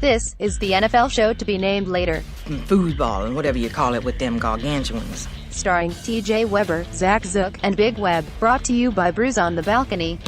This is the NFL show to be named later. Foosball and whatever you call it with them gargantuans. Starring TJ Weber, Zach Zook, and Big Web. Brought to you by Brews on the Balcony.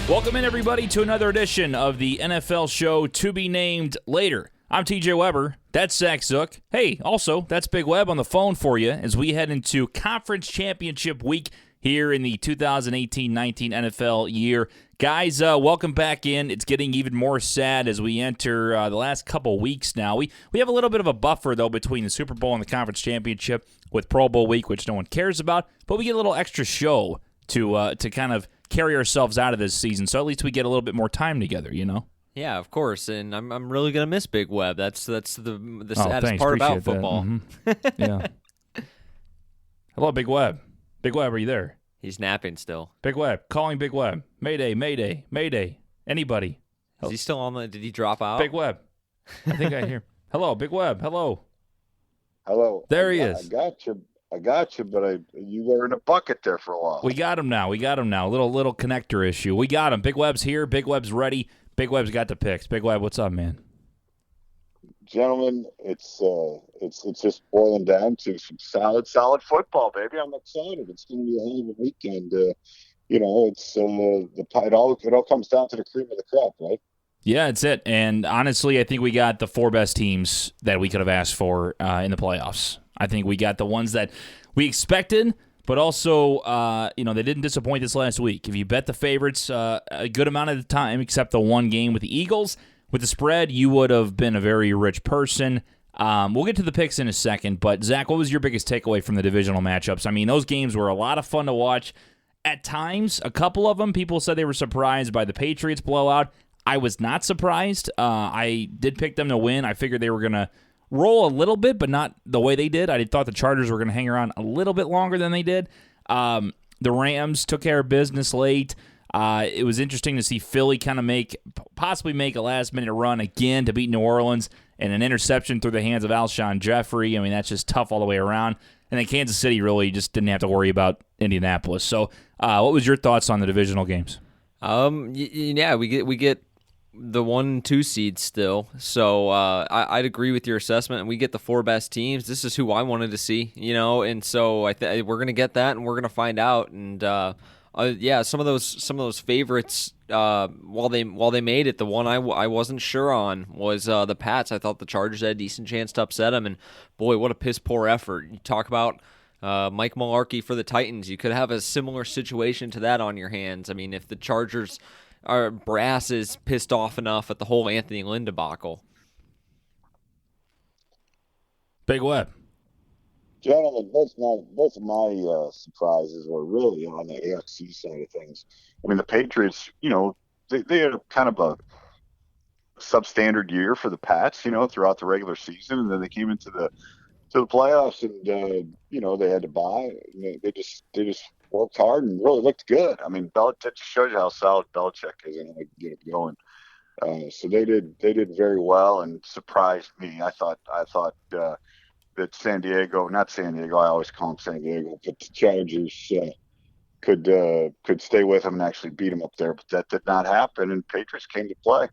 Welcome in, everybody, to another edition of the NFL show to be named later. I'm TJ Weber. That's Zach Zook. Hey, also, that's Big Web on the phone for you as we head into Conference Championship Week here in the 2018-19 NFL year. Guys, welcome back in. It's getting even more sad as we enter the last couple weeks now. We have a little bit of a buffer, though, between the Super Bowl and the Conference Championship with Pro Bowl week, which no one cares about, but we get a little extra show to kind of carry ourselves out of this season, so at least we get a little bit more time together, you know? Yeah, of course, and I'm really gonna miss Big Web. That's the saddest thanks. part about Appreciate football. Mm-hmm. Yeah. Hello, Big Web. Big Web, are you there? He's napping still. Big Web, calling Big Web. Mayday, Mayday, Mayday. Anybody? Is he still on the? Did he drop out? Big Web. I think I hear. Hello, Big Web. Hello. Hello. There he is. I got you, but you were in a bucket there for a while. We got him now. Little connector issue. We got him. Big Web's here. Big Web's ready. Big Web's got the picks. Big Web, what's up, man? Gentlemen, it's just boiling down to some solid football, baby. I'm excited. It's going to be a hell of a weekend. It's it all comes down to the cream of the crop, right? Yeah, that's it. And honestly, I think we got the four best teams that we could have asked for in the playoffs. I think we got the ones that we expected, but also, they didn't disappoint this last week. If you bet the favorites a good amount of the time, except the one game with the Eagles, with the spread, you would have been a very rich person. We'll get to the picks in a second, but Zach, what was your biggest takeaway from the divisional matchups? I mean, those games were a lot of fun to watch. At times, a couple of them, people said they were surprised by the Patriots blowout. I was not surprised. I did pick them to win. I figured they were going to roll a little bit, but not the way they did. I thought the Chargers were going to hang around a little bit longer than they did. The Rams took care of business late. It was interesting to see Philly kind of possibly make a last-minute run again to beat New Orleans, and an interception through the hands of Alshon Jeffrey. I mean, that's just tough all the way around. And then Kansas City really just didn't have to worry about Indianapolis. So what was your thoughts on the divisional games? Yeah, we get the 1-2 seeds still, so I'd agree with your assessment, and we get the four best teams. This is who I wanted to see, and so we're gonna get that, and we're gonna find out. And some of those favorites, while they made it, the one I wasn't sure on was the Pats. I thought the Chargers had a decent chance to upset them, and boy, what a piss poor effort. You talk about Mike Mularkey for the Titans. You could have a similar situation to that on your hands. I mean, if the Chargers. Our brass is pissed off enough at the whole Anthony Lynn debacle. Big Web. Gentlemen, both of my surprises were really on the AFC side of things. I mean, the Patriots, they had kind of a substandard year for the Pats, throughout the regular season, and then they came into the playoffs, and they had to buy. They just worked hard and really looked good. I mean, Belichick shows you how solid Belichick is and how to get it going. So they did very well and surprised me. I thought that not San Diego, I always call them San Diego, but the Chargers could stay with them and actually beat them up there, but that did not happen, and Patriots came to play.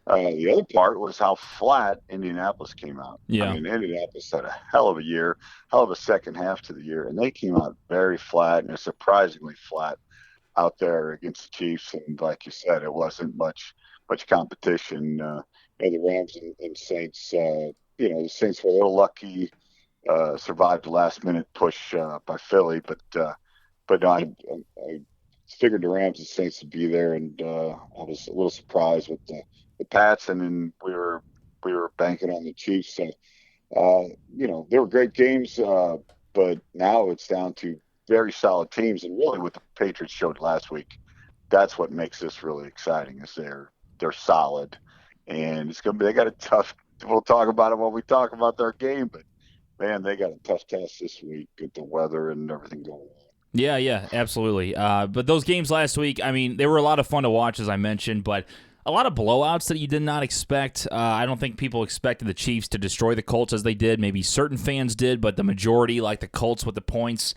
The other part was how flat Indianapolis came out. Yeah. I mean, Indianapolis had a hell of a year, hell of a second half to the year, and they came out very flat and surprisingly flat out there against the Chiefs. And like you said, it wasn't much competition. The Rams and Saints, the Saints were a little lucky, survived the last minute push by Philly, but I figured the Rams and Saints would be there, and I was a little surprised with the Pats, and then we were banking on the Chiefs. So, they were great games, but now it's down to very solid teams, and really what the Patriots showed last week, that's what makes this really exciting. Is they're solid, and they got a tough. We'll talk about it when we talk about their game, but man, they got a tough test this week with the weather and everything going on. Yeah, absolutely. But those games last week, I mean, they were a lot of fun to watch, as I mentioned, but a lot of blowouts that you did not expect. I don't think people expected the Chiefs to destroy the Colts as they did. Maybe certain fans did, but the majority, like the Colts with the points.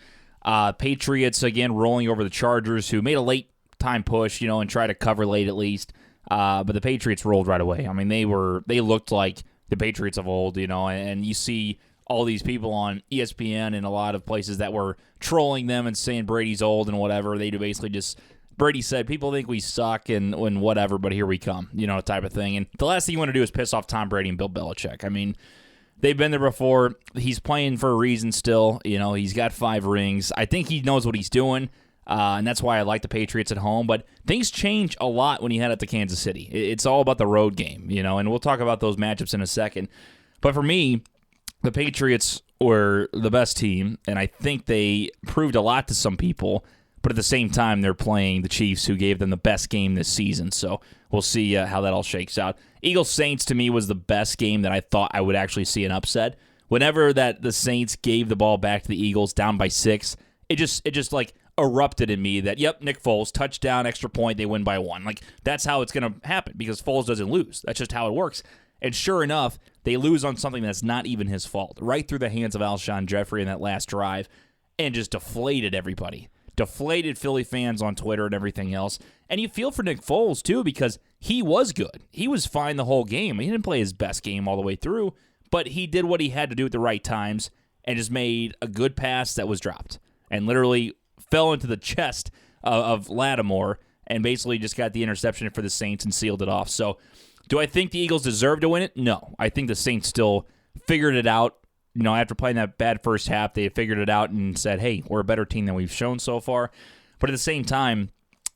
Patriots, again, rolling over the Chargers, who made a late-time push, and tried to cover late at least. But the Patriots rolled right away. I mean, they looked like the Patriots of old, and you see all these people on ESPN and a lot of places that were trolling them and saying Brady's old and whatever. They basically just, Brady said, people think we suck and whatever, but here we come, type of thing. And the last thing you want to do is piss off Tom Brady and Bill Belichick. I mean, they've been there before. He's playing for a reason still. He's got 5 rings. I think he knows what he's doing, and that's why I like the Patriots at home. But things change a lot when you head out to Kansas City. It's all about the road game, and we'll talk about those matchups in a second. But for me, the Patriots were the best team, and I think they proved a lot to some people. But at the same time, they're playing the Chiefs, who gave them the best game this season. So we'll see how that all shakes out. Eagles-Saints, to me, was the best game that I thought I would actually see an upset. Whenever that the Saints gave the ball back to the Eagles down by 6, it just like erupted in me that, yep, Nick Foles, touchdown, extra point, they win by 1. Like, that's how it's going to happen because Foles doesn't lose. That's just how it works. And sure enough, they lose on something that's not even his fault. Right through the hands of Alshon Jeffrey in that last drive and just deflated everybody. Deflated Philly fans on Twitter and everything else. And you feel for Nick Foles, too, because he was good. He was fine the whole game. He didn't play his best game all the way through, but he did what he had to do at the right times and just made a good pass that was dropped and literally fell into the chest of Lattimore and basically just got the interception for the Saints and sealed it off. So do I think the Eagles deserve to win it? No. I think the Saints still figured it out. After playing that bad first half, they figured it out and said, hey, we're a better team than we've shown so far. But at the same time,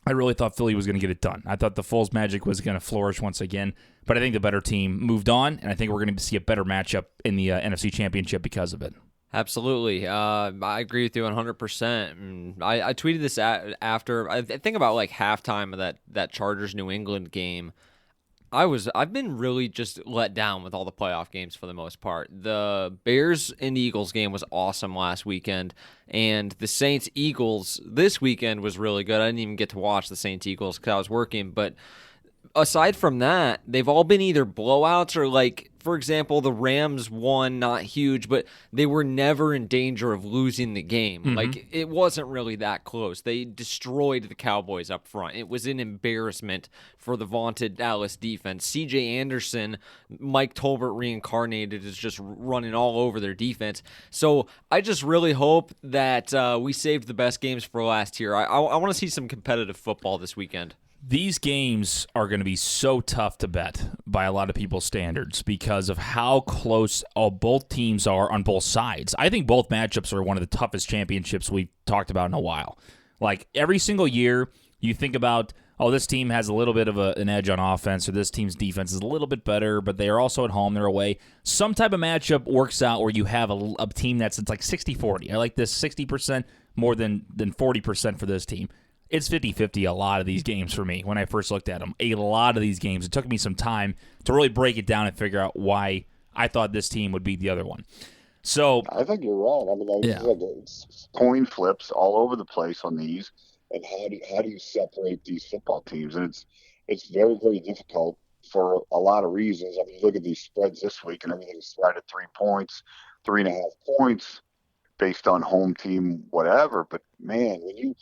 I really thought Philly was going to get it done. I thought the Foles magic was going to flourish once again. But I think the better team moved on, and I think we're going to see a better matchup in the NFC Championship because of it. Absolutely. I agree with you 100%. I tweeted this after, I think about like halftime of that Chargers-New England game. I've been really just let down with all the playoff games for the most part. The Bears and Eagles game was awesome last weekend, and the Saints-Eagles this weekend was really good. I didn't even get to watch the Saints-Eagles because I was working, but aside from that, they've all been either blowouts or, like, for example, the Rams won, not huge, but they were never in danger of losing the game. Mm-hmm. Like, it wasn't really that close. They destroyed the Cowboys up front. It was an embarrassment for the vaunted Dallas defense. C.J. Anderson, Mike Tolbert reincarnated, is just running all over their defense. So I just really hope that we saved the best games for last year. I want to see some competitive football this weekend. These games are going to be so tough to bet by a lot of people's standards because of how close both teams are on both sides. I think both matchups are one of the toughest championships we've talked about in a while. Like, every single year, you think about, this team has a little bit of an edge on offense, or this team's defense is a little bit better, but they are also at home, they're away. Some type of matchup works out where you have a team that's it's like 60-40. I like this 60% more than 40% for this team. It's 50-50 a lot of these games for me when I first looked at them. A lot of these games. It took me some time to really break it down and figure out why I thought this team would beat the other one. So I think you're right. I mean, it's coin flips all over the place on these. And how do you separate these football teams? And it's very, very difficult for a lot of reasons. I mean, look at these spreads this week, and everything's right at 3 points, 3.5 points based on home team, whatever. But man, when you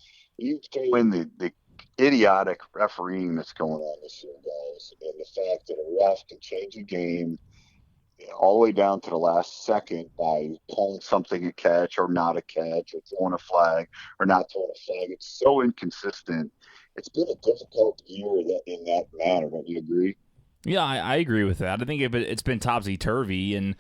throw in the idiotic refereeing that's going on this year, guys, and the fact that a ref can change a game all the way down to the last second by calling something a catch or not a catch, or throwing a flag or not throwing a flag. It's so inconsistent. It's been a difficult year in that manner. Don't you agree? Yeah, I agree with that. I think it's been topsy-turvy, and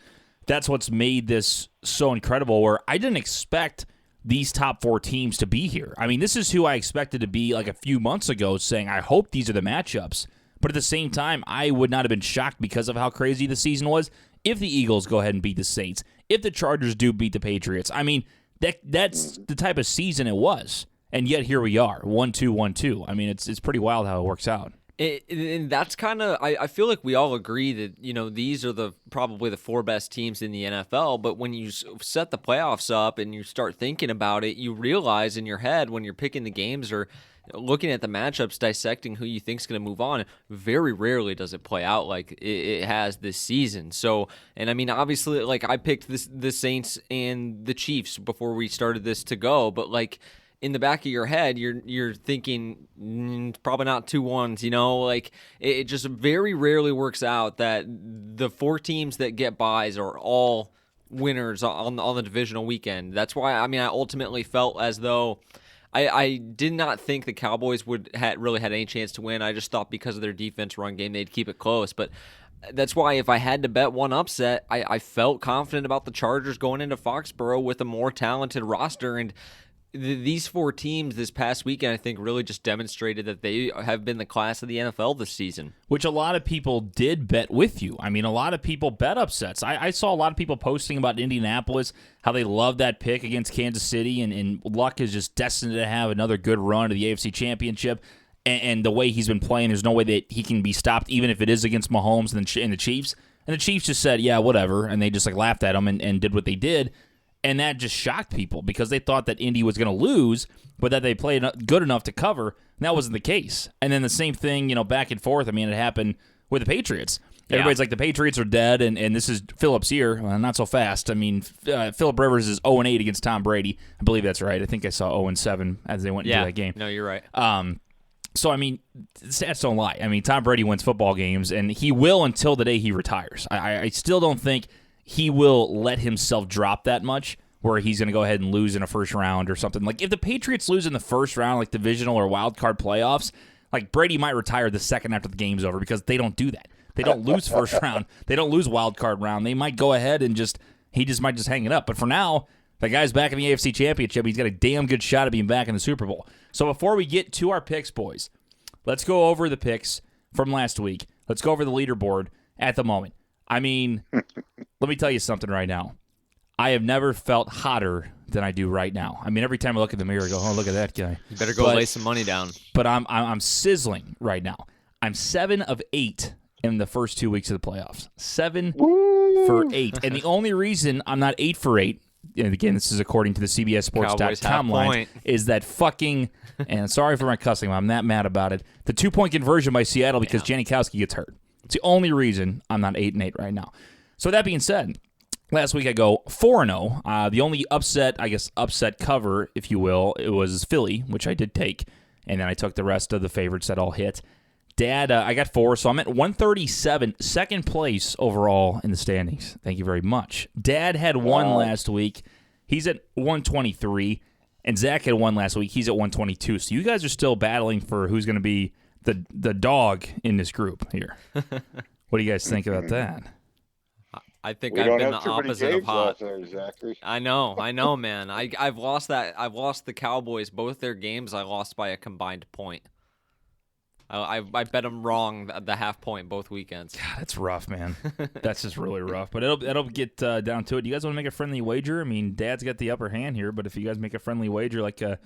that's what's made this so incredible, where I didn't expect these top 4 teams to be here. I mean, this is who I expected to be like a few months ago, saying, I hope these are the matchups. But at the same time, I would not have been shocked because of how crazy the season was if the Eagles go ahead and beat the Saints, if the Chargers do beat the Patriots. I mean, that's the type of season it was. And yet here we are, 1-2, 1-2. I mean, it's pretty wild how it works out. And that's kind of, I feel like we all agree that, these are probably the 4 best teams in the NFL. But when you set the playoffs up and you start thinking about it, you realize in your head when you're picking the games or looking at the matchups, dissecting who you think is going to move on, very rarely does it play out like it has this season. So, and I mean, obviously, like I picked the Saints and the Chiefs before we started this to go, but like, in the back of your head, you're thinking probably not 2-1s. Like it just very rarely works out that the 4 teams that get byes are all winners on the divisional weekend. That's why I ultimately felt as though I did not think the Cowboys really had any chance to win. I just thought because of their defense run game they'd keep it close, but. That's why if I had to bet one upset, I felt confident about the Chargers going into Foxborough with a more talented roster. And these 4 teams this past weekend, I think, really just demonstrated that they have been the class of the NFL this season. Which a lot of people did bet with you. I mean, a lot of people bet upsets. I saw a lot of people posting about Indianapolis, how they love that pick against Kansas City, and Luck is just destined to have another good run to the AFC Championship. And the way he's been playing, there's no way that he can be stopped, even if it is against Mahomes and the Chiefs. And the Chiefs just said, yeah, whatever, and they just laughed at him and did what they did. And that just shocked people because they thought that Indy was going to lose, but that they played good enough to cover. And that wasn't the case. And then the same thing, back and forth. I mean, it happened with the Patriots. Everybody's like, the Patriots are dead, and this is Phillips' year. Well, not so fast. I mean, Phillip Rivers is 0-8 against Tom Brady. I believe that's right. I think I saw 0-7 as they went into that game. No, you're right. So, I mean, stats don't lie. I mean, Tom Brady wins football games, and he will until the day he retires. I still don't think he will let himself drop that much where he's going to go ahead and lose in a first round or something. Like, if the Patriots lose in the first round, like divisional or wild card playoffs, like Brady might retire the second after the game's over because they don't do that. They don't lose first round. They don't lose wild card round. They might go ahead and he might just hang it up. But for now, the guy's back in the AFC Championship. He's got a damn good shot at being back in the Super Bowl. So before we get to our picks, boys, let's go over the picks from last week. Let's go over the leaderboard at the moment. I mean, let me tell you something right now. I have never felt hotter than I do right now. I mean, every time I look in the mirror, I go, oh, look at that guy. You better go lay some money down. But I'm sizzling right now. I'm 7 of 8 in the first 2 weeks of the playoffs. 7 for 8. And the only reason I'm not 8 for 8, and again, this is according to the CBSSports.com line, is that fucking, and sorry for my cussing, I'm that mad about it, the 2-point conversion by Seattle because Janikowski gets hurt. It's the only reason I'm not 8-8 right now. So that being said, last week I go 4-0. The only upset cover, if you will, it was Philly, which I did take, and then I took the rest of the favorites that all hit. Dad, I got 4, so I'm at 137, second place overall in the standings. Thank you very much. Dad had 1 last week. He's at 123, and Zach had 1 last week. He's at 122. So you guys are still battling for who's going to be the dog in this group here. What do you guys think about that? I think we I've don't been have the too many opposite of games hot. left there, Zachary. I know, man. I've lost that. I've lost the Cowboys. Both their games I lost by a combined point. I bet them wrong the half point both weekends. God, that's rough, man. That's just really rough. But it'll get down to it. Do you guys want to make a friendly wager? I mean, Dad's got the upper hand here, but if you guys make a friendly wager, like I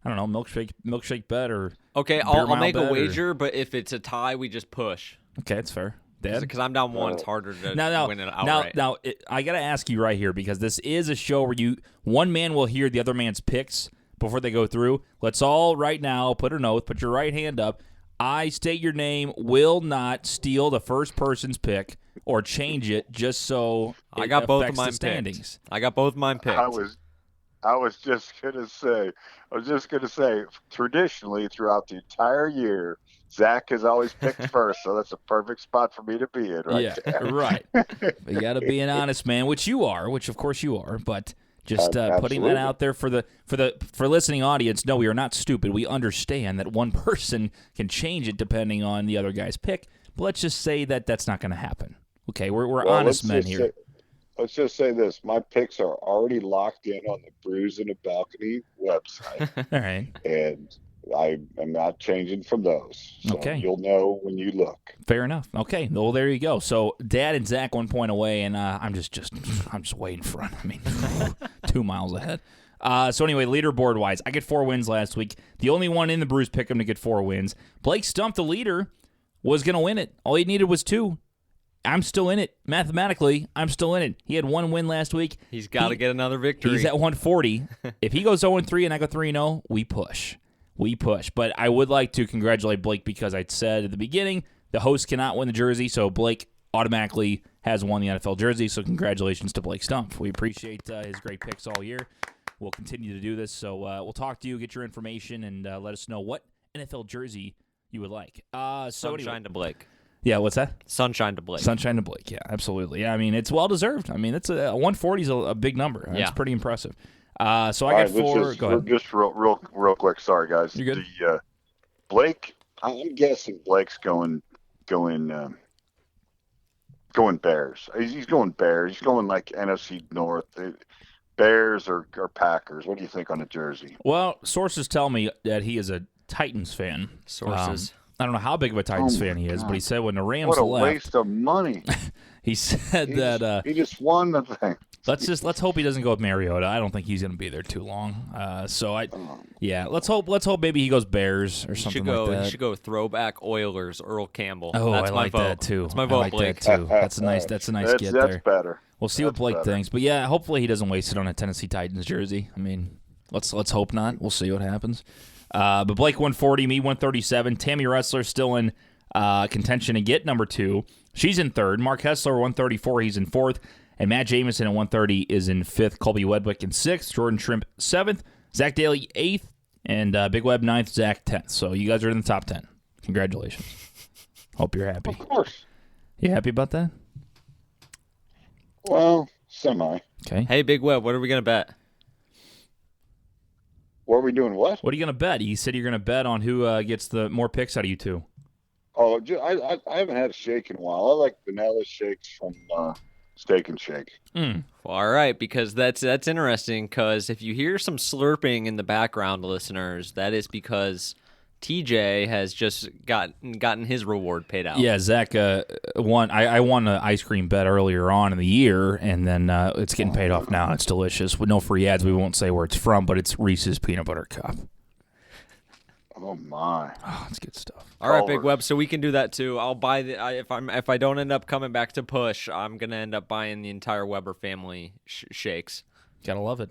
don't know, milkshake bet or okay, I'll make a wager, but if it's a tie, we just push. Okay, that's fair. Dad? Because I'm down 1, it's harder to win it outright. Now, I got to ask you right here because this is a show where one man will hear the other man's picks before they go through. Let's all right now put an oath, put your right hand up. I state your name, will not steal the first person's pick or change it just so it I got both of affects mine the standings. I got both of mine picked. I was just gonna say, traditionally throughout the entire year, Zach has always picked first, so that's a perfect spot for me to be in, right? Yeah, right. You got to be an honest man, which of course you are, but just putting that out there for listening audience. No, we are not stupid. We understand that one person can change it depending on the other guy's pick, but let's just say that that's not going to happen. Okay, we're honest men here. Let's just say this. My picks are already locked in on the Brews in the Balcony website. All right. And I am not changing from those. So okay. You'll know when you look. Fair enough. Okay. Well, there you go. So Dad and Zach 1 point away, and I'm just way in front. I mean, 2 miles ahead. So anyway, leaderboard-wise, I get 4 wins last week. The only one in the Brews Pick'em to get 4 wins. Blake stumped the leader was going to win it. All he needed was 2. I'm still in it. Mathematically, I'm still in it. He had 1 win last week. He's got to get another victory. He's at 140. If he goes 0-3 and I go 3-0, we push. We push. But I would like to congratulate Blake because I said at the beginning the host cannot win the jersey, so Blake automatically has won the NFL jersey. So congratulations to Blake Stumpf. We appreciate his great picks all year. We'll continue to do this. So we'll talk to you, get your information, and let us know what NFL jersey you would like. Sunshine to Blake. Yeah, what's that? Sunshine to Blake. Sunshine to Blake, yeah, absolutely. Yeah, I mean, it's well-deserved. I mean, it's a 140 is a big number. It's pretty impressive. So I got 4. Go ahead. Just real quick. Sorry, guys. You're good. Blake, I'm guessing Blake's going Bears. He's going Bears. He's going like NFC North. Bears or Packers. What do you think on the jersey? Well, sources tell me that he is a Titans fan. Sources. I don't know how big of a Titans fan he is, but he said when the Rams what a left, waste of money. he said he just won the thing. Let's hope he doesn't go with Mariota. I don't think he's going to be there too long. Let's hope maybe he goes Bears or something like that. You should go throwback Oilers, Earl Campbell. Oh, that's I my like vote. that too. That's my vote, I like Blake. that too. That's a nice get there. That's better. We'll see what Blake thinks. But yeah, hopefully he doesn't waste it on a Tennessee Titans jersey. I mean, let's hope not. We'll see what happens. But Blake 140, me 137. Tammy Wrestler still in contention to get number 2. She's in 3rd. Mark Hessler 134. He's in 4th. And Matt Jamison at 130 is in 5th. Colby Wedwick in 6th. Jordan Shrimp 7th. Zach Daly 8th. And Big Web 9th. Zach 10th. So you guys are in the top 10. Congratulations. Hope you're happy. Of course. You happy about that? Well, semi. Okay. Hey, Big Web, what are we going to bet? What are we doing? What? What are you going to bet? You said you're going to bet on who gets the more picks out of you two. Oh, I haven't had a shake in a while. I like vanilla shakes from Steak and Shake. Well, all right, because that's interesting. Because if you hear some slurping in the background, listeners, that is because TJ has just gotten his reward paid out. Yeah, Zach won. I won an ice cream bet earlier on in the year, and then it's getting paid off now. It's delicious with no free ads. We won't say where it's from, but it's Reese's Peanut Butter Cup. Oh my! Oh, it's good stuff. All right, Big Web. So we can do that too. I'll buy if I don't end up coming back to Push, I'm gonna end up buying the entire Weber family shakes. Gotta love it.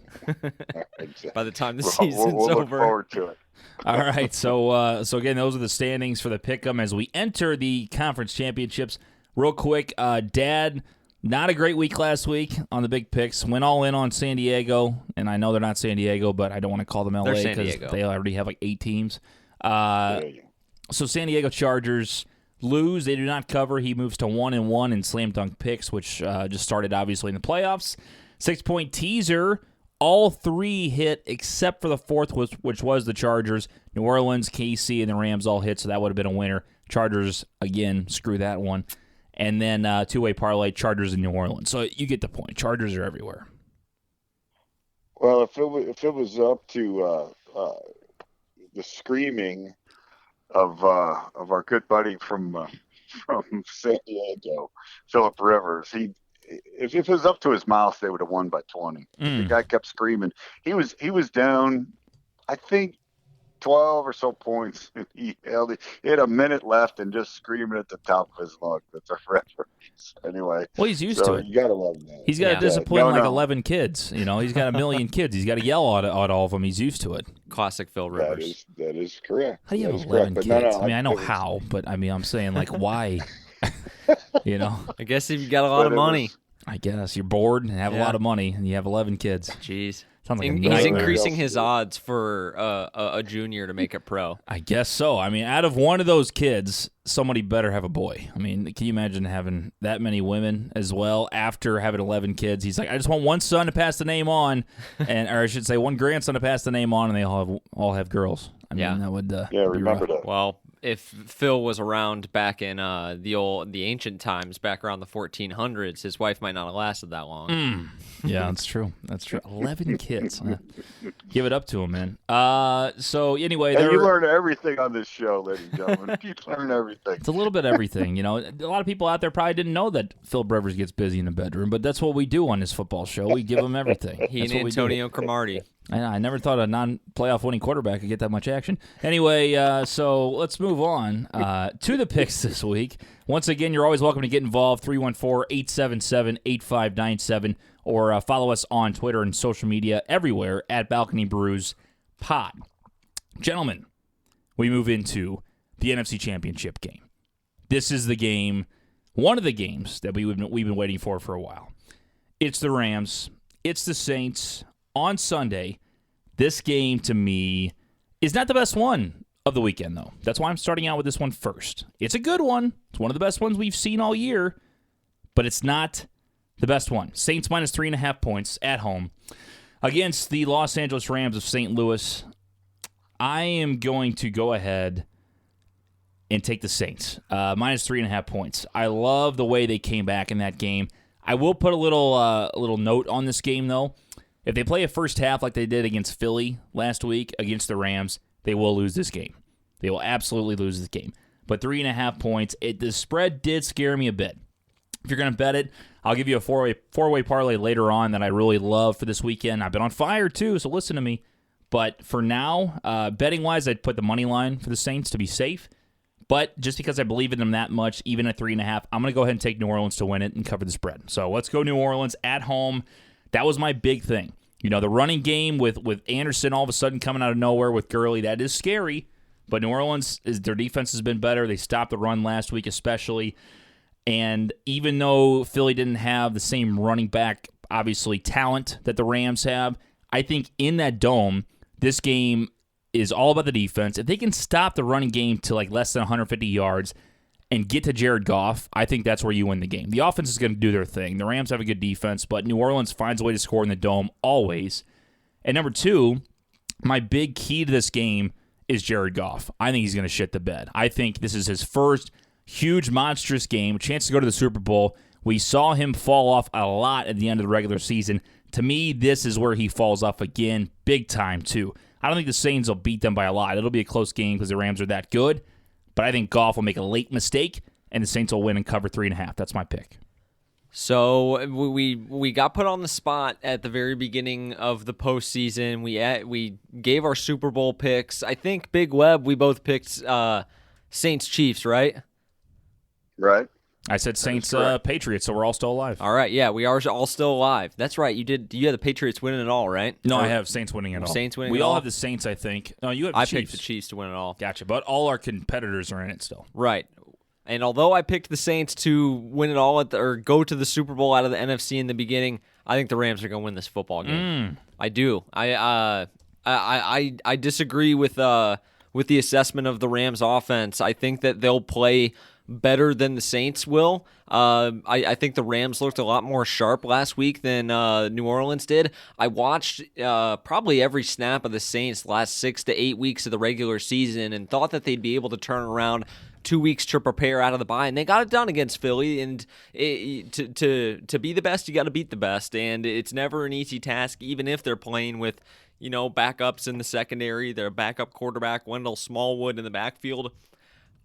By the time the season's we'll over, look forward to it. All right, so again, those are the standings for the Pick'em as we enter the conference championships. Real quick, Dad, not a great week last week on the big picks. Went all in on San Diego, and I know they're not San Diego, but I don't want to call them LA because they already have like 8 teams. So San Diego Chargers lose. They do not cover. He moves to 1-1 in slam dunk picks, which just started obviously in the playoffs. 6-point teaser. All 3 hit except for the 4th, which was the Chargers. New Orleans, KC, and the Rams all hit, so that would have been a winner. Chargers, again, screw that one. And then two-way parlay, Chargers and New Orleans. So you get the point. Chargers are everywhere. Well, if it was up to the screaming of our good buddy from San Diego, Philip Rivers, if it was up to his mouth, they would have won by 20. The guy kept screaming. He was down, I think, 12 or so points. He held it. He had a minute left and just screaming at the top of his lungs. That's a reference. Anyway. Well, he's used to it. You gotta love him. He's got to discipline 11 kids. You know, he's got 1 million kids. He's got to yell at all of them. He's used to it. Classic Phil Rivers. That is correct. How do you have 11 kids? No, I mean, I know how, but I mean, I'm saying like why? You know, I guess if you got a lot of money. I guess you're bored and have a lot of money, and you have 11 kids. Jeez. Sounds like He's increasing his odds for a junior to make it pro. I guess so. I mean, out of one of those kids, somebody better have a boy. I mean, can you imagine having that many women as well after having 11 kids? He's like, I just want one son to pass the name on, or I should say one grandson to pass the name on, and they all have girls. I mean, that would remember that. Well, if Phil was around back in the ancient times, back around the 1400s, his wife might not have lasted that long. Yeah, that's true. That's true. 11 kids. Give it up to him, man. So anyway, and you learn everything on this show, ladies and gentlemen. You learn everything. It's a little bit of everything. You know, a lot of people out there probably didn't know that Phil Rivers gets busy in the bedroom, but that's what we do on this football show. We give him everything. He and Antonio Cromartie. I never thought a non-playoff winning quarterback could get that much action. Anyway, so let's move on to the picks this week. Once again, you're always welcome to get involved, 314-877-8597, or follow us on Twitter and social media everywhere at Balcony Brews Pod. Gentlemen, we move into the NFC Championship game. This is the game, one of the games that we've been waiting for a while. It's the Rams. It's the Saints on Sunday. This game, to me, is not the best one of the weekend, though. That's why I'm starting out with this one first. It's a good one. It's one of the best ones we've seen all year, but it's not the best one. Saints minus 3.5 points at home against the Los Angeles Rams of St. Louis. I am going to go ahead and take the Saints, minus 3.5 points. I love the way they came back in that game. I will put a little note on this game, though. If they play a first half like they did against Philly last week against the Rams, they will lose this game. They will absolutely lose this game. But 3.5 points, the spread did scare me a bit. If you're going to bet it, I'll give you a four-way parlay later on that I really love for this weekend. I've been on fire, too, so listen to me. But for now, betting-wise, I'd put the money line for the Saints to be safe. But just because I believe in them that much, even at 3.5, I'm going to go ahead and take New Orleans to win it and cover the spread. So let's go New Orleans at home. That was my big thing. You know, the running game with Anderson all of a sudden coming out of nowhere with Gurley, that is scary. But New Orleans, their defense has been better. They stopped the run last week especially. And even though Philly didn't have the same running back, obviously, talent that the Rams have, I think in that dome, this game is all about the defense. If they can stop the running game to like less than 150 yards and get to Jared Goff, I think that's where you win the game. The offense is going to do their thing. The Rams have a good defense, but New Orleans finds a way to score in the dome always. And number two, my big key to this game is Jared Goff. I think he's going to shit the bed. I think this is his first huge, monstrous game, a chance to go to the Super Bowl. We saw him fall off a lot at the end of the regular season. To me, this is where he falls off again, big time, too. I don't think the Saints will beat them by a lot. It'll be a close game because the Rams are that good. But I think Goff will make a late mistake, and the Saints will win and cover 3.5. That's my pick. So we got put on the spot at the very beginning of the postseason. We gave our Super Bowl picks. I think Big Web, we both picked Saints Chiefs, right? Right. I said Saints Patriots, so we're all still alive. All right, yeah, we are all still alive. That's right. You had the Patriots winning it all, right? No, I have Saints winning it all. Saints winning we it all? all have the Saints, I think. No, you have the Chiefs. I picked the Chiefs to win it all. Gotcha, but all our competitors are in it still. Right. And although I picked the Saints to win it all or go to the Super Bowl out of the NFC in the beginning, I think the Rams are going to win this football game. I do. I disagree with the assessment of the Rams offense. I think that they'll play better than the Saints will. I think the Rams looked a lot more sharp last week than New Orleans did. I watched probably every snap of the Saints last 6 to 8 weeks of the regular season and thought that they'd be able to turn around 2 weeks to prepare out of the bye, and they got it done against Philly. And to be the best, you got to beat the best, and it's never an easy task, even if they're playing with backups in the secondary, their backup quarterback Wendell Smallwood in the backfield.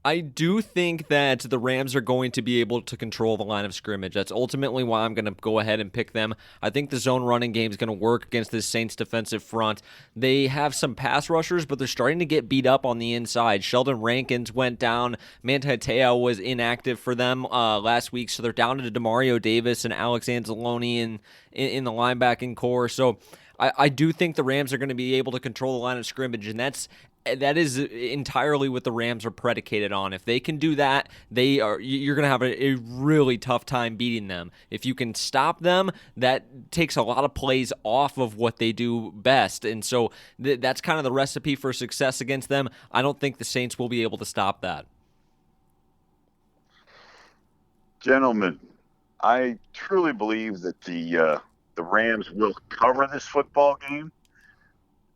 I do think that the Rams are going to be able to control the line of scrimmage. That's ultimately why I'm going to go ahead and pick them. I think the zone running game is going to work against this Saints defensive front. They have some pass rushers, but they're starting to get beat up on the inside. Sheldon Rankins went down. Manti Te'o was inactive for them last week, so they're down to Demario Davis and Alex Anzalone in the linebacking core. So I do think the Rams are going to be able to control the line of scrimmage, and that is entirely what the Rams are predicated on. If they can do that, you're going to have a really tough time beating them. If you can stop them, that takes a lot of plays off of what they do best. And so that's kind of the recipe for success against them. I don't think the Saints will be able to stop that. Gentlemen, I truly believe that the Rams will cover this football game.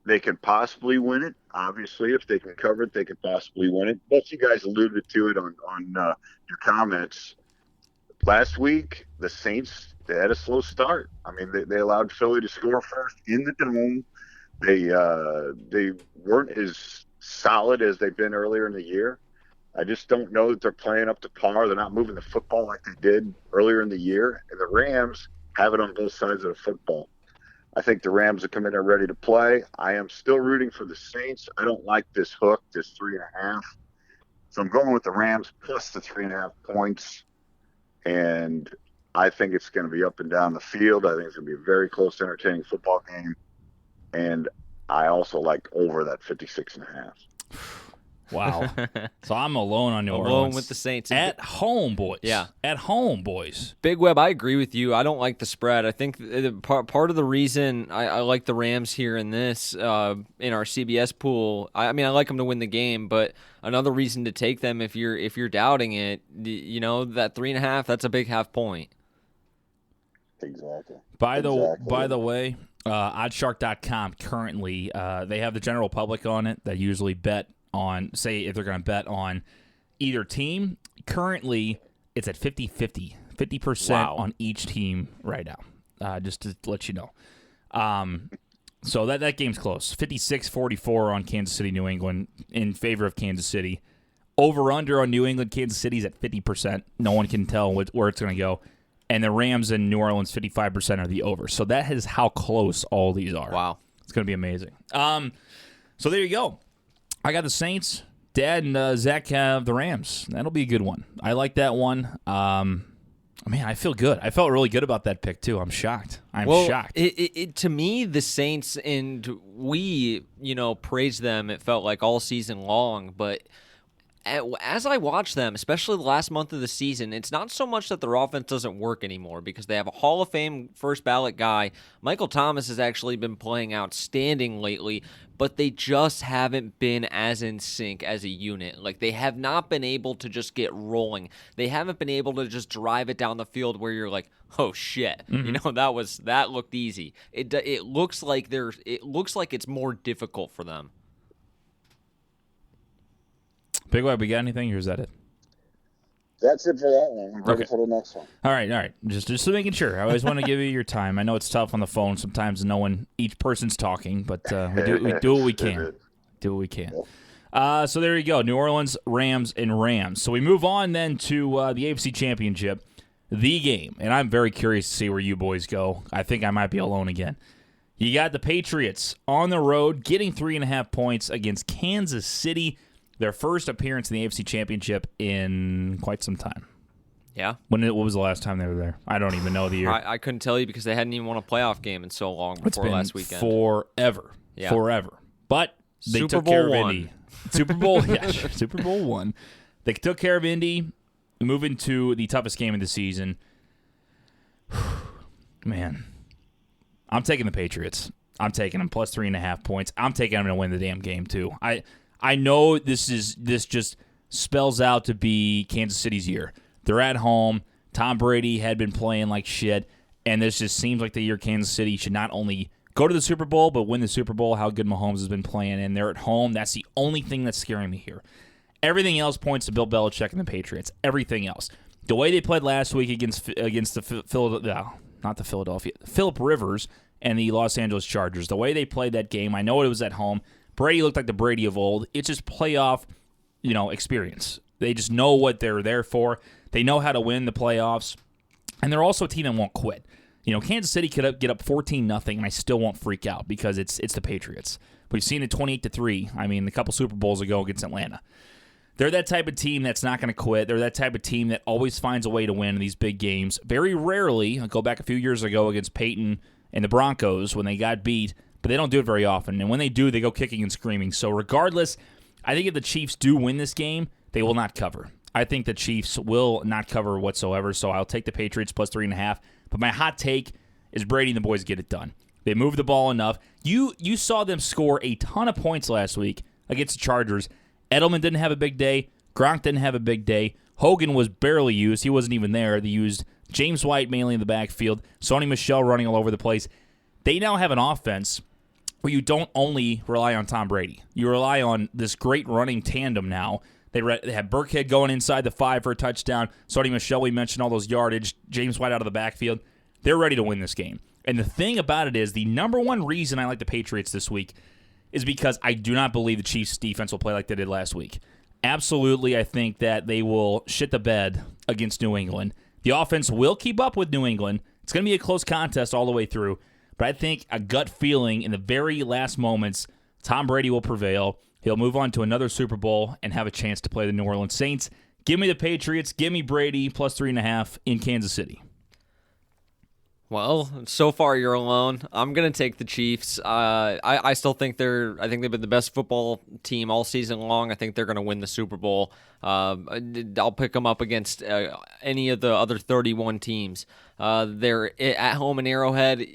They could possibly win it. Obviously, if they can cover it, they could possibly win it. Both you guys alluded to it on your comments. Last week, the Saints, they had a slow start. I mean, they allowed Philly to score first in the dome. They weren't as solid as they've been earlier in the year. I just don't know that they're playing up to par. They're not moving the football like they did earlier in the year. And the Rams have it on both sides of the football. I think the Rams will come in there ready to play. I am still rooting for the Saints. I don't like this hook, this 3.5. So I'm going with the Rams plus the 3.5 points. And I think it's going to be up and down the field. I think it's going to be a very close, entertaining football game. And I also like over that 56.5. Wow. So I'm alone on New Orleans. Alone with the Saints. At home, boys. Yeah. At home, boys. Big Web, I agree with you. I don't like the spread. I think part of the reason I like the Rams here in this, in our CBS pool, I mean, I like them to win the game, but another reason to take them if you're doubting it, you know, that 3.5, that's a big half point. Exactly. By the way, oddshark.com currently, they have the general public on it that usually bet on, say, if they're going to bet on either team. Currently, it's at 50-50, 50% Wow. on each team right now, just to let you know. So that game's close. 56-44 on Kansas City, New England, in favor of Kansas City. Over-under on New England, Kansas City's at 50%. No one can tell where it's going to go. And the Rams in New Orleans, 55% are the over. So that is how close all these are. Wow. It's going to be amazing. So there you go. I got the Saints. Dad and Zach have the Rams. That'll be a good one. I like that one. Man, I feel good. I felt really good about that pick, too. I'm shocked. I'm shocked. To me, the Saints, and we, praised them, it felt like all season long, but as I watch them, especially the last month of the season, it's not so much that their offense doesn't work anymore because they have a Hall of Fame first ballot guy. Michael Thomas has actually been playing outstanding lately, but they just haven't been as in sync as a unit. Like, they have not been able to just get rolling. They haven't been able to just drive it down the field where you're like, oh shit, that looked easy. It looks like it's more difficult for them. Big Web, we got anything, or is that it? That's it for that one. I'm ready Okay. for the next one. All right. Just making sure. I always want to give you your time. I know it's tough on the phone sometimes, each person's talking, but we do what we can. Do what we can. So there you go. New Orleans, Rams, and Rams. So we move on then to the AFC Championship, the game. And I'm very curious to see where you boys go. I think I might be alone again. You got the Patriots on the road getting 3.5 points against Kansas City. Their first appearance in the AFC Championship in quite some time. Yeah. What was the last time they were there? I don't even know the year. I couldn't tell you because they hadn't even won a playoff game in so long It's before been last weekend. forever. Yeah. Forever. But they Super took Bowl care of one. Indy. Super Bowl, yeah, Super Bowl one. They took care of Indy, moving to the toughest game of the season. Man, I'm taking the Patriots. I'm taking them plus 3.5 points. I'm taking them to win the damn game too. I know this just spells out to be Kansas City's year. They're at home. Tom Brady had been playing like shit, and this just seems like the year Kansas City should not only go to the Super Bowl, but win the Super Bowl, how good Mahomes has been playing, and they're at home. That's the only thing that's scaring me here. Everything else points to Bill Belichick and the Patriots. Everything else. The way they played last week against the Phillip Rivers and the Los Angeles Chargers, the way they played that game, I know it was at home. Brady looked like the Brady of old. It's just playoff, experience. They just know what they're there for. They know how to win the playoffs, and they're also a team that won't quit. Kansas City could get up 14-0, and I still won't freak out because it's the Patriots. We've seen it 28-3. I mean, a couple Super Bowls ago against Atlanta. They're that type of team that's not going to quit. They're that type of team that always finds a way to win in these big games. Very rarely, I'll go back a few years ago against Peyton and the Broncos when they got beat, but they don't do it very often. And when they do, they go kicking and screaming. So regardless, I think if the Chiefs do win this game, they will not cover. I think the Chiefs will not cover whatsoever, so I'll take the Patriots plus 3.5. But my hot take is Brady and the boys get it done. They move the ball enough. You saw them score a ton of points last week against the Chargers. Edelman didn't have a big day. Gronk didn't have a big day. Hogan was barely used. He wasn't even there. They used James White mainly in the backfield. Sony Michel running all over the place. They now have an offense where you don't only rely on Tom Brady. You rely on this great running tandem now. They have Burkhead going inside the 5 for a touchdown. Sony Michel, we mentioned all those yardage. James White out of the backfield. They're ready to win this game. And the thing about it is, the number one reason I like the Patriots this week is because I do not believe the Chiefs' defense will play like they did last week. Absolutely, I think that they will shit the bed against New England. The offense will keep up with New England. It's going to be a close contest all the way through. but I think a gut feeling in the very last moments, Tom Brady will prevail. He'll move on to another Super Bowl and have a chance to play the New Orleans Saints. Give me the Patriots. Give me Brady plus 3.5 in Kansas City. Well, so far you're alone. I'm gonna take the Chiefs. I still think I think they've been the best football team all season long. I think they're gonna win the Super Bowl. I'll pick them up against any of the other 31 teams. They're at home in Arrowhead.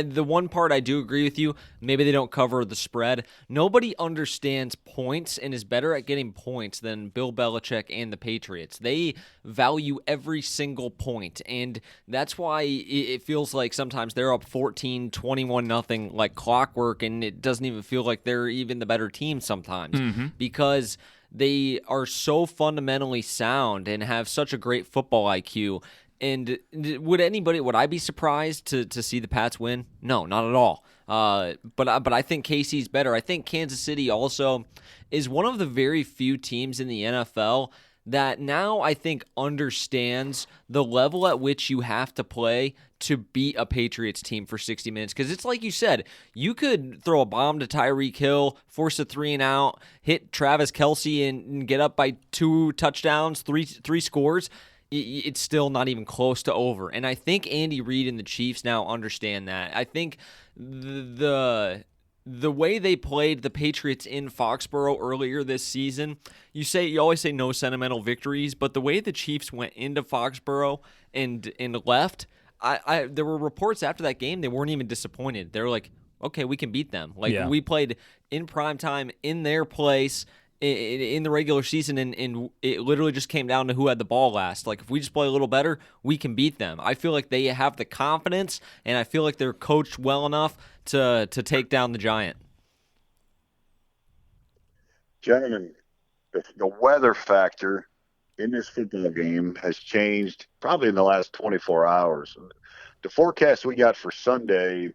The one part I do agree with you, maybe they don't cover the spread. Nobody understands points and is better at getting points than Bill Belichick and the Patriots. They value every single point, and that's why it feels like sometimes they're up 14, 21-0 like clockwork, and it doesn't even feel like they're even the better team sometimes because they are so fundamentally sound and have such a great football IQ. And would I be surprised to see the Pats win? No, not at all. But I think KC's better. I think Kansas City also is one of the very few teams in the NFL that now I think understands the level at which you have to play to beat a Patriots team for 60 minutes. Because it's like you said, you could throw a bomb to Tyreek Hill, force a 3-and-out, hit Travis Kelce and get up by 2 touchdowns, three scores. It's still not even close to over. And I think Andy Reid and the Chiefs now understand that. I think the way they played the Patriots in Foxborough earlier this season, you always say no sentimental victories, but the way the Chiefs went into Foxborough and left, there were reports after that game they weren't even disappointed. They were like, okay, we can beat them. We played in prime time in their place in the regular season, and it literally just came down to who had the ball last. Like, if we just play a little better, we can beat them. I feel like they have the confidence, and I feel like they're coached well enough to take down the Giant. Gentlemen, the weather factor in this football game has changed probably in the last 24 hours. The forecast we got for Sunday,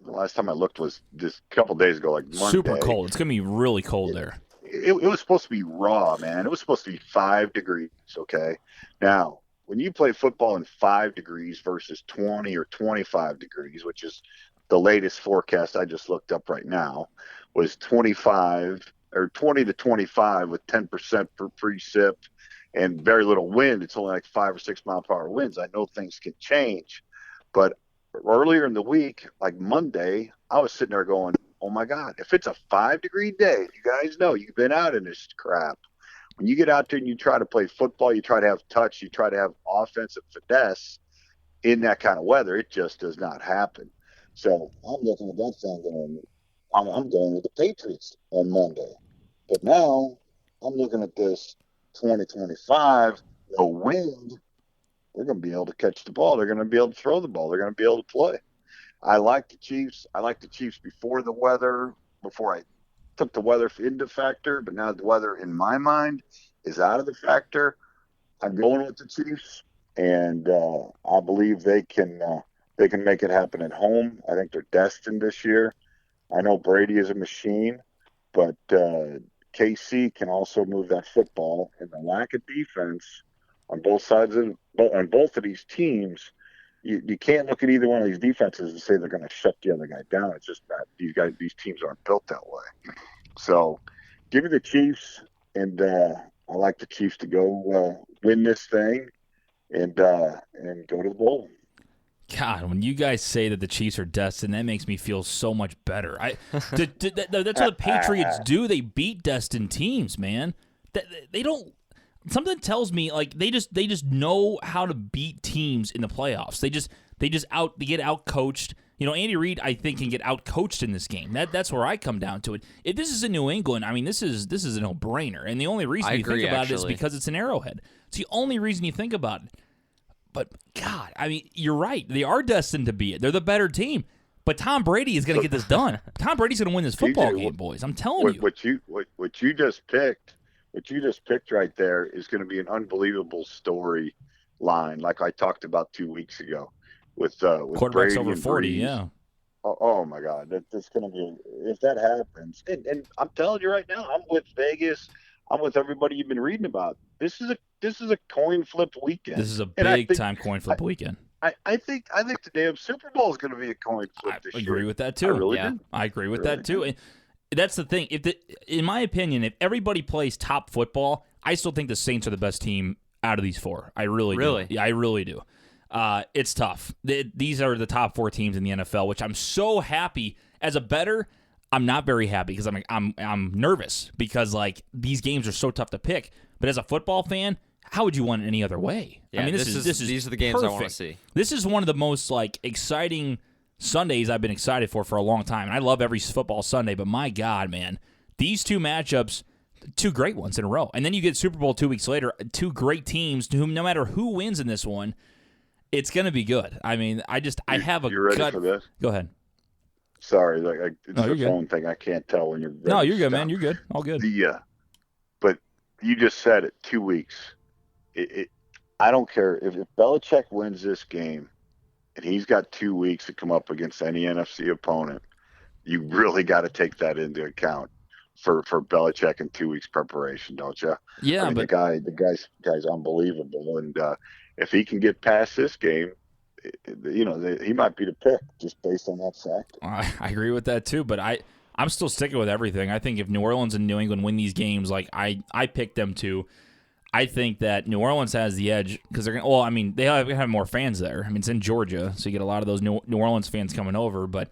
the last time I looked was just a couple days ago, like Monday. Super cold. It's going to be really cold there. It was supposed to be raw, man. It was supposed to be 5 degrees, okay? Now, when you play football in 5 degrees versus 20 or 25 degrees, which is the latest forecast I just looked up right now, was 25 or 20 to 25 with 10% for precip and very little wind. It's only like 5 or 6 mile per hour winds. I know things can change, but earlier in the week, like Monday, I was sitting there going, oh my God, if it's a 5-degree day, you guys know you've been out in this crap. When you get out there and you try to play football, you try to have touch, you try to have offensive finesse in that kind of weather, it just does not happen. So I'm looking at that thing going, I'm going with the Patriots on Monday. But now I'm looking at this 2025, no wind. They're going to be able to catch the ball. They're going to be able to throw the ball. They're going to be able to play. I like the Chiefs. I like the Chiefs before the weather, before I took the weather into factor. But now the weather, in my mind, is out of the factor. I'm going with the Chiefs, and I believe they can make it happen at home. I think they're destined this year. I know Brady is a machine, but KC can also move that football, and the lack of defense on both of these teams, you can't look at either one of these defenses and say they're going to shut the other guy down. It's just that these teams aren't built that way. So give me the Chiefs, and I like the Chiefs to go win this thing and go to the bowl. God, when you guys say that the Chiefs are destined, that makes me feel so much better. That's what the Patriots do. They beat destined teams, man. They don't. Something tells me like they just know how to beat teams in the playoffs. They get out coached. You know, Andy Reid, I think, can get out coached in this game. That's where I come down to it. If this is in New England, I mean, this is a no-brainer. And the only reason you think about it is because it's an Arrowhead. It's the only reason you think about it. But God, I mean, you're right. They are destined to be it. They're the better team. But Tom Brady is going to get this done. Tom Brady's going to win this football game, boys. I'm telling you. What you just picked right there is going to be an unbelievable storyline, like I talked about 2 weeks ago with quarterbacks Brady over 40. Breeze. Yeah. Oh my God, that's going to be, if that happens. And I'm telling you right now, I'm with Vegas. I'm with everybody you've been reading about. This is a coin flip weekend. This is a big time coin flip weekend. I think the damn Super Bowl is going to be a coin flip this I year. agree with that too. I really Yeah. do. I agree with Really that too. And that's the thing. In my opinion, if everybody plays top football, I still think the Saints are the best team out of these four. I really Really? do. Yeah, I really do. It's tough. These are the top four teams in the NFL, which I'm so happy. As a bettor, I'm not very happy because I'm nervous because like these games are so tough to pick. But as a football fan, how would you want it any other way? Yeah, I mean, these are the games I want to perfect. see. This is one of the most like exciting Sundays I've been excited for a long time. And I love every football Sunday, but my God, man, these two matchups, two great ones in a row. And then you get Super Bowl 2 weeks later, two great teams to whom no matter who wins in this one, it's going to be good. I mean, I have a You ready gut. for this? Go ahead. Sorry, it's No, the you're phone thing. I can't tell when you're ready. No, to you're good, stop. man. You're good. All good. But you just said it. 2 weeks. I don't care if Belichick wins this game, and he's got 2 weeks to come up against any NFC opponent. You really got to take that into account for Belichick in 2 weeks preparation, don't you? Yeah, I mean, but the guy's unbelievable, and if he can get past this game, he might be the pick just based on that fact. I agree with that too. But I'm still sticking with everything. I think if New Orleans and New England win these games, like I picked them to, I think that New Orleans has the edge because they're going to, well, I mean, they have more fans there. I mean, it's in Georgia, so you get a lot of those New Orleans fans coming over, but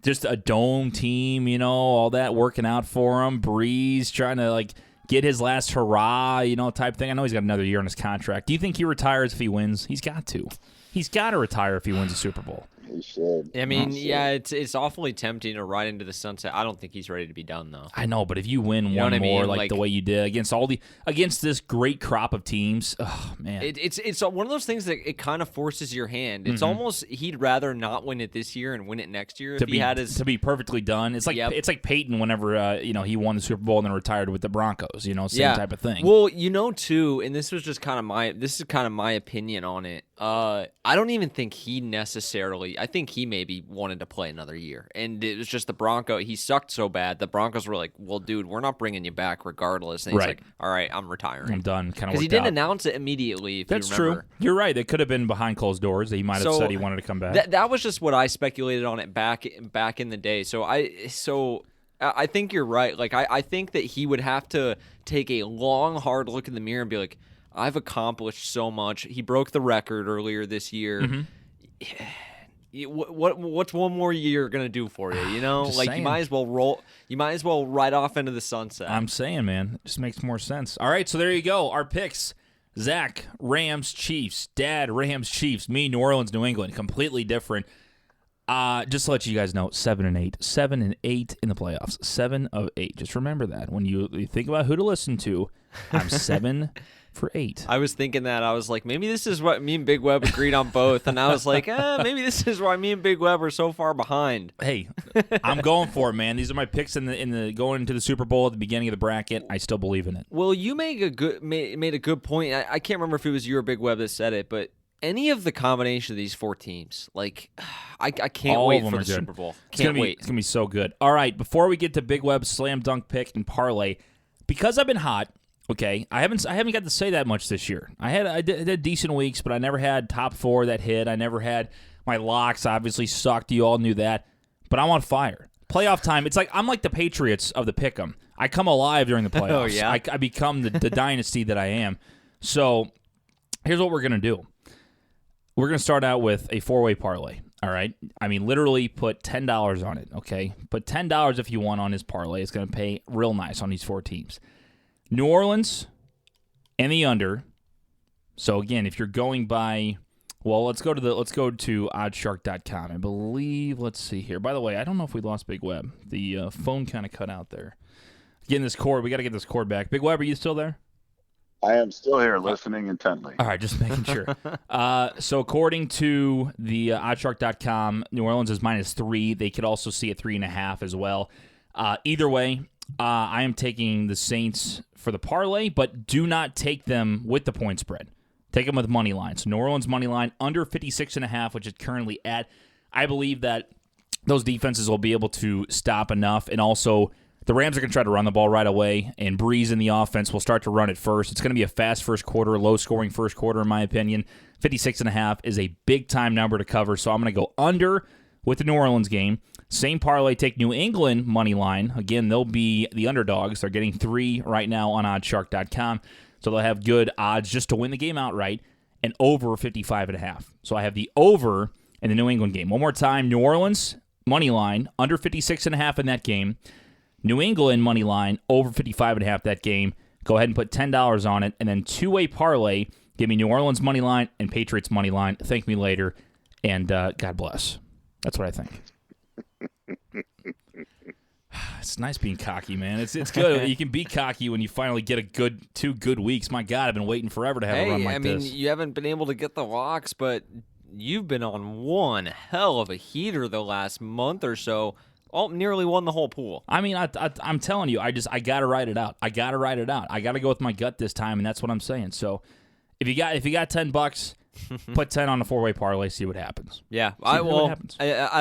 just a dome team, all that working out for him. Breeze trying to, like, get his last hurrah, type thing. I know he's got another year on his contract. Do you think he retires if he wins? He's got to. He's got to retire if he wins a Super Bowl. He should. I mean, yeah, it's awfully tempting to ride into the sunset. I don't think he's ready to be done though. I know, but if you win know one what I more mean? like Like- the way you did against this great crop of teams, oh man. It's one of those things that it kind of forces your hand. It's almost he'd rather not win it this year and win it next year if he had his. to be perfectly done. It's like Yep. it's like Peyton whenever he won the Super Bowl and then retired with the Broncos, same type of thing. Well, too, and this was just kind of my opinion on it. I don't even think he necessarily. I think he maybe wanted to play another year, and it was just the Bronco. He sucked so bad. The Broncos were like, "Well, dude, we're not bringing you back regardless." And he's Right. like, "All right, I'm retiring." I'm done. Kind of Because he didn't announce it immediately. If That's you remember. true. You're right. It could have been behind closed doors. He might have So, said he wanted to come back. That was just what I speculated on it back in the day. So I think you're right. Like I think that he would have to take a long, hard look in the mirror and be like, I've accomplished so much. He broke the record earlier this year. Mm-hmm. What's one more year gonna do for you? Just Like saying. you might as well roll. You might as well ride off into the sunset. I'm saying, man, it just makes more sense. All right, so there you go. Our picks: Zach, Rams, Chiefs; Dad, Rams, Chiefs; me, New Orleans, New England. Completely different. Just to let you guys know, 7-8, 7-8 in the playoffs. 7 of 8. Just remember that when you think about who to listen to. I'm 7 for 8. I was thinking that. I was like, maybe this is what me and Big Web agreed on both. And I was like, maybe this is why me and Big Web are so far behind. Hey, I'm going for it, man. These are my picks in the going into the Super Bowl at the beginning of the bracket. I still believe in it. Well, you made a good point. I can't remember if it was you or Big Web that said it, but any of the combination of these four teams, like I can't All wait of them for are the good. Super Bowl. It's gonna Can't be wait. it's gonna be so good. All right, before we get to Big Web's slam dunk pick and parlay, because I've been hot. Okay, I haven't got to say that much this year. I did decent weeks, but I never had top 4 that hit. I never had my locks. Obviously sucked. You all knew that. But I'm on fire. Playoff time. It's like I'm like the Patriots of the pick'em. I come alive during the playoffs. Oh, yeah? I become the dynasty that I am. So here's what we're gonna do. We're going to start out with a 4-way parlay, all right? I mean, literally put $10 on it, okay? Put $10 if you want on his parlay. It's going to pay real nice on these 4 teams. New Orleans and the under. So, again, if you're going by, well, let's go to oddshark.com. I believe, let's see here. By the way, I don't know if we lost Big Web. The phone kind of cut out there. Getting this cord, we got to get this cord back. Big Web, are you still there? I am still here listening intently. All right, just making sure. So according to the oddshark.com, New Orleans is -3. They could also see at 3.5 as well. Either way, I am taking the Saints for the parlay, but do not take them with the point spread. Take them with money line. So New Orleans money line under 56.5, which is currently at. I believe that those defenses will be able to stop enough and also The Rams are going to try to run the ball right away, and Breeze in the offense will start to run it first. It's going to be a fast first quarter, low-scoring first quarter, in my opinion. 56.5 is a big-time number to cover, so I'm going to go under with the New Orleans game. Same parlay, take New England money line. Again, they'll be the underdogs. They're getting 3 right now on oddshark.com, so they'll have good odds just to win the game outright, and over 55.5. So I have the over in the New England game. One more time, New Orleans money line, under 56.5 in that game. New England money line, over 55.5 that game. Go ahead and put $10 on it. And then two-way parlay, give me New Orleans money line and Patriots money line. Thank me later, and God bless. That's what I think. It's nice being cocky, man. It's good. You can be cocky when you finally get two good weeks. My God, I've been waiting forever to have a run like this. I mean, you haven't been able to get the locks, but you've been on one hell of a heater the last month or so. Nearly won the whole pool. I mean, I'm telling you, I got to ride it out. I got to go with my gut this time, and that's what I'm saying. So, if you got $10, put 10 on the 4-way parlay, see what happens. Yeah, I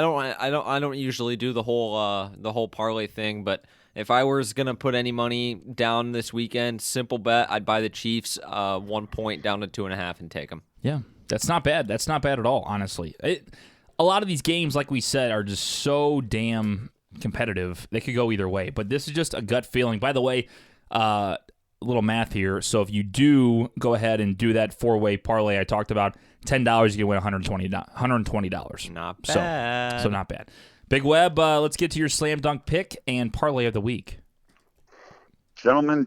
don't usually do the whole parlay thing, but if I was gonna put any money down this weekend, simple bet, I'd buy the Chiefs 1 point down to 2.5 and take them. Yeah, that's not bad. That's not bad at all, honestly. A lot of these games, like we said, are just so damn competitive. They could go either way, but this is just a gut feeling. By the way, a little math here. So if you do go ahead and do that 4-way parlay I talked about, $10, you can win $120. Not bad. So not bad. Big Web, let's get to your slam dunk pick and parlay of the week. Gentlemen,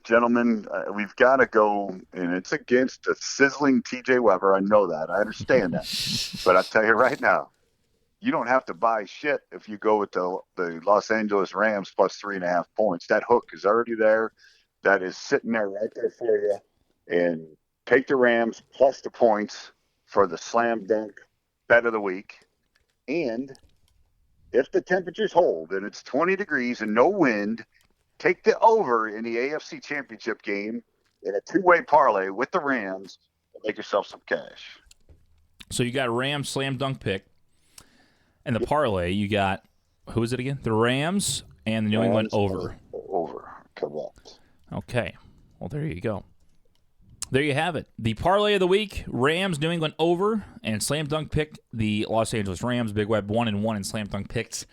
we've got to go, and it's against a sizzling TJ Weber. I know that. I understand that. But I'll tell you right now, you don't have to buy shit if you go with the Los Angeles Rams plus 3.5 points. That hook is already there. That is sitting there right there for you. And take the Rams plus the points for the slam dunk bet of the week. And if the temperatures hold and it's 20 degrees and no wind, take the over in the AFC Championship game in a 2-way parlay with the Rams and make yourself some cash. So you got Rams slam dunk pick. And the parlay, you got, who is it again? The Rams and the New England over. Over, correct. Okay. Well, there you go. There you have it. The parlay of the week, Rams, New England over, and slam dunk pick the Los Angeles Rams. Big Web 1-1 in slam dunk picks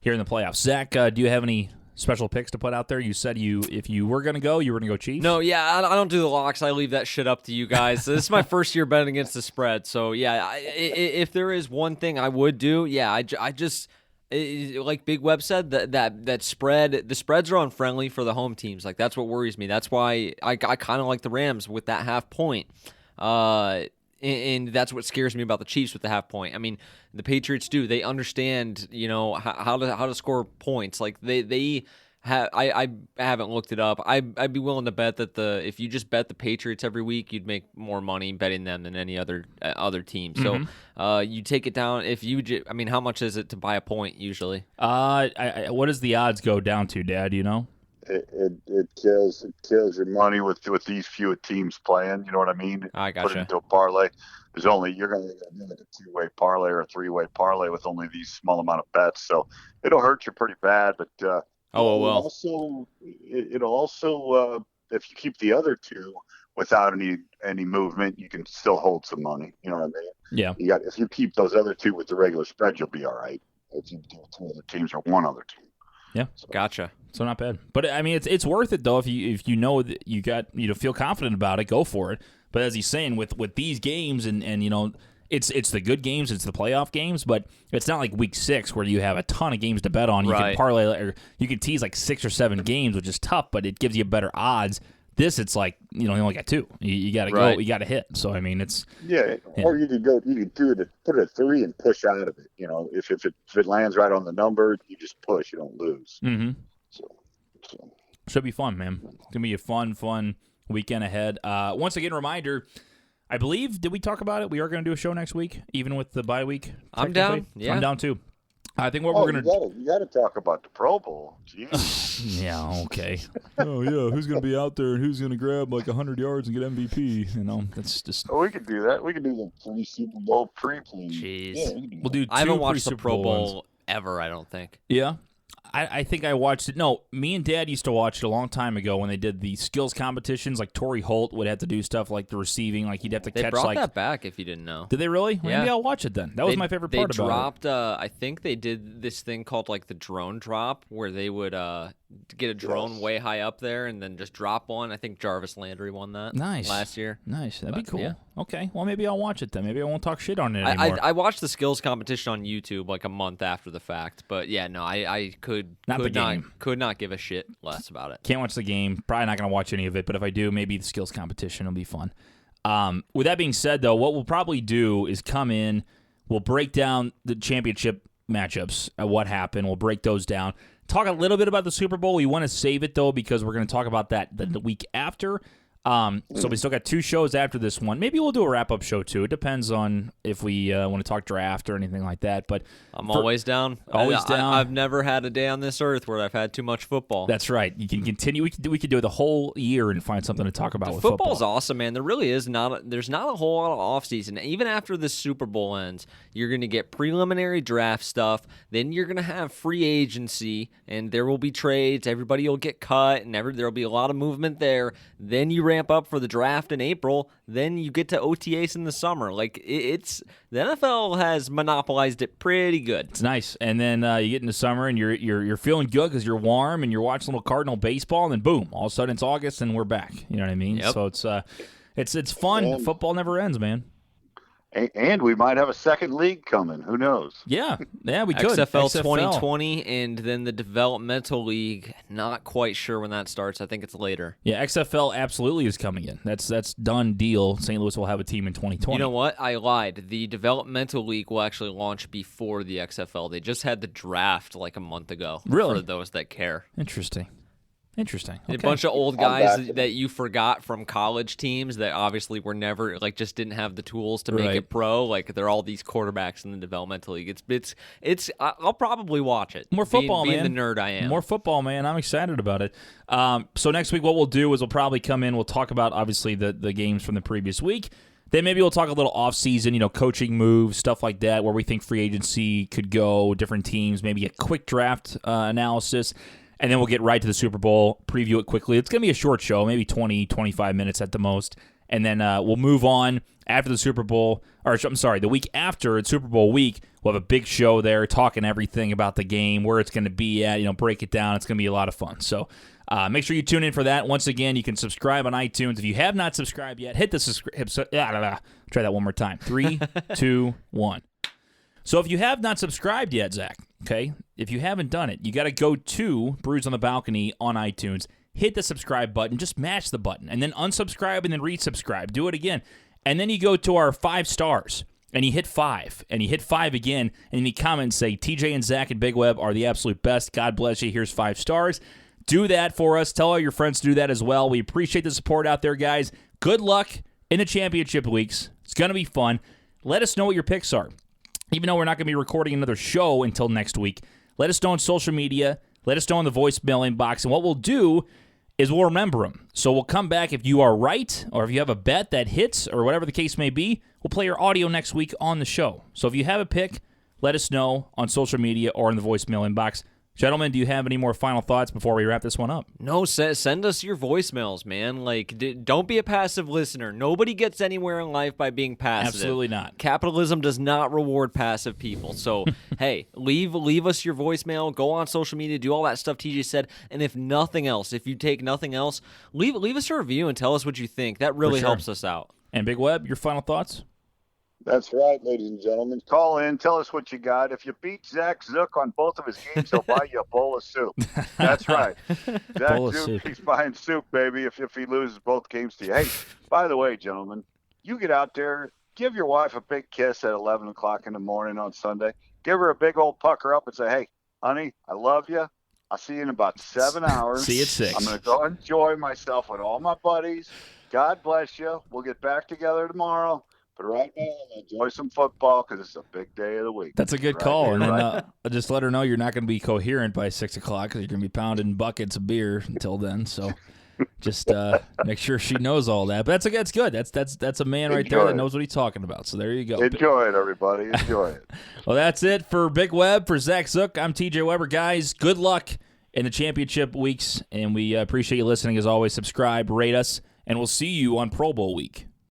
here in the playoffs. Zach, do you have any special picks to put out there? You said if you were going to go, you were going to go Chiefs? No, yeah, I don't do the locks. I leave that shit up to you guys. This is my first year betting against the spread. So, yeah, if there is one thing I would do, yeah, I just like Big Web said, that spread, the spreads are unfriendly for the home teams. Like, that's what worries me. That's why I kind of like the Rams with that half point. And that's what scares me about the Chiefs with the half point. I mean, the Patriots do. They understand, how to score points. Like they have. I haven't looked it up. I'd be willing to bet that if you just bet the Patriots every week, you'd make more money betting them than any other team. So you take it down. How much is it to buy a point usually? What does the odds go down to, Dad? You know? It kills your money with these few teams playing. You know what I mean? I gotcha. Put it into a parlay. You're going to do like a 2-way parlay or a 3-way parlay with only these small amount of bets, so it'll hurt you pretty bad. But it'll also if you keep the other two without any movement, you can still hold some money. You know what I mean? Yeah. If you keep those other two with the regular spread, you'll be all right. If you do 2 other teams or 1 other team. Yeah, gotcha. So not bad, but I mean it's worth it though if you know that you got feel confident about it, go for it. But as he's saying with these games and it's the good games, it's the playoff games, but it's not like week 6 where you have a ton of games to bet on. You can parlay or you can tease like 6 or 7 games, which is tough, but it gives you better odds. This it's like you only got 2. You got to go, you got to hit. So I mean it's or you could put it at 3 and push out of it. If it lands right on the number, you just push. You don't lose. Mm-hmm. So. Should be fun, man. It's gonna be a fun weekend ahead. Once again, reminder. I believe, did we talk about it? We are going to do a show next week, even with the bye week. I'm down. Yeah. I'm down too. I think what we're going to you got to talk about the Pro Bowl. Jeez. Yeah, okay. Oh yeah, who's going to be out there and who's going to grab like 100 yards and get MVP? That's just. Oh, we could do that. We could do the pre-Super Bowl pre-play. Jeez. Yeah, we'll do. 2 I haven't watched the Super Pro Bowl Bowl ever. I don't think. Yeah. I think I watched it. No, me and Dad used to watch it a long time ago when they did the skills competitions. Like Torrey Holt would have to do stuff like the receiving, like he'd have to They catch. brought Like, that back, if you didn't know. did they really? Yeah. Maybe I'll watch it then. That was my favorite part They about it. dropped. I think they did this thing called like the drone drop, where they would get a drone way high up there and then just drop one. I think Jarvis Landry won that Nice. last year. Nice. That'd be But, cool. yeah. Okay. Well, maybe I'll watch it then. Maybe I won't talk shit on it anymore. I watched the skills competition on YouTube like a month after the fact, but yeah, no, I could not give a shit less about it. Can't watch the game. Probably not going to watch any of it, but if I do, maybe the skills competition will be fun. With that being said, though, what we'll probably do is come in, we'll break down the championship matchups, what happened. We'll break those down. Talk a little bit about the Super Bowl. We want to save it, though, because we're going to talk about that the week after. So we still got 2 shows after this one. Maybe we'll do a wrap-up show, too. It depends on if we want to talk draft or anything like that. But I'm always down. Always down. I've never had a day on this earth where I've had too much football. That's right. You can continue. We could do it the whole year and find something to talk about with football. Football's awesome, man. There really is there's not a whole lot of offseason. Even after the Super Bowl ends, you're going to get preliminary draft stuff. Then you're going to have free agency, and there will be trades. Everybody will get cut, and there will be a lot of movement there. Then you ramp up for the draft in April. Then you get to OTAs in the summer. Like it's the NFL has monopolized it pretty good. It's nice, and then you get into summer and you're feeling good because you're warm and you're watching a little Cardinal baseball, and then boom, all of a sudden it's August and we're back. You know what I mean? Yep. So it's fun. And Football never ends, man. And we might have a second league coming. Who knows? Yeah, we could. XFL 2020 and then the developmental league. Not quite sure when that starts. I think it's later. Yeah, XFL absolutely is coming in. That's done deal. St. Louis will have a team in 2020. You know what? I lied. The developmental league will actually launch before the XFL. They just had the draft like a month ago. Really? For those that care. Interesting. Okay. A bunch of old guys that you forgot from college teams that obviously were never just didn't have the tools to make Right. it pro. Like they're all these quarterbacks in the developmental league. It's I'll probably watch it. More football, being man. the nerd I am. More football, man. I'm excited about it. So next week, what we'll do is we'll probably come in. We'll talk about obviously the games from the previous week. Then maybe we'll talk a little off-season, coaching moves, stuff like that, where we think free agency could go, different teams, maybe a quick draft analysis. And then we'll get right to the Super Bowl, preview it quickly. It's going to be a short show, maybe 20, 25 minutes at the most. And then we'll move on after the Super Bowl, the week after it's Super Bowl week. We'll have a big show there talking everything about the game, where it's going to be at, break it down. It's going to be a lot of fun. So make sure you tune in for that. Once again, you can subscribe on iTunes. If you have not subscribed yet, hit the subscribe. Try that one more time. 3, 2, 1. So if you have not subscribed yet, Zach, okay, if you haven't done it, you got to go to Brews on the Balcony on iTunes, hit the subscribe button, just mash the button, and then unsubscribe and then resubscribe. Do it again. And then you go to our 5 stars, and you hit 5, and you hit 5 again, and then you comment and say, TJ and Zach and Big Web are the absolute best. God bless you. Here's 5 stars. Do that for us. Tell all your friends to do that as well. We appreciate the support out there, guys. Good luck in the championship weeks. It's going to be fun. Let us know what your picks are. Even though we're not going to be recording another show until next week, let us know on social media. Let us know in the voicemail inbox. And what we'll do is we'll remember them. So we'll come back if you are right or if you have a bet that hits or whatever the case may be. We'll play your audio next week on the show. So if you have a pick, let us know on social media or in the voicemail inbox. Gentlemen, do you have any more final thoughts before we wrap this one up? No, send us your voicemails, man. Don't be a passive listener. Nobody gets anywhere in life by being passive. Absolutely not. Capitalism does not reward passive people. So, hey, leave us your voicemail. Go on social media. Do all that stuff TJ said. And if nothing else, if you take nothing else, leave us a review and tell us what you think. That really helps us out. And Big Web, your final thoughts? That's right, ladies and gentlemen. Call in. Tell us what you got. If you beat Zach Zook on both of his games, he'll buy you a bowl of soup. That's right. Zach Zook, he's buying soup, baby, if he loses both games to you. Hey, by the way, gentlemen, you get out there, give your wife a big kiss at 11 o'clock in the morning on Sunday. Give her a big old pucker up and say, hey, honey, I love you. I'll see you in about 7 hours. See you at 6. I'm going to go enjoy myself with all my buddies. God bless you. We'll get back together tomorrow. But right now, enjoy some football because it's a big day of the week. That's a good call. And then just let her know you're not going to be coherent by 6 o'clock because you're going to be pounding buckets of beer until then. So Just make sure she knows all that. But that's good. That's a man right there Enjoy that it. knows what he's talking about. So there you go. Enjoy it, everybody. Enjoy it. Well, that's it for Big Web. For Zach Zook, I'm TJ Weber. Guys, good luck in the championship weeks, and we appreciate you listening. As always, subscribe, rate us, and we'll see you on Pro Bowl week.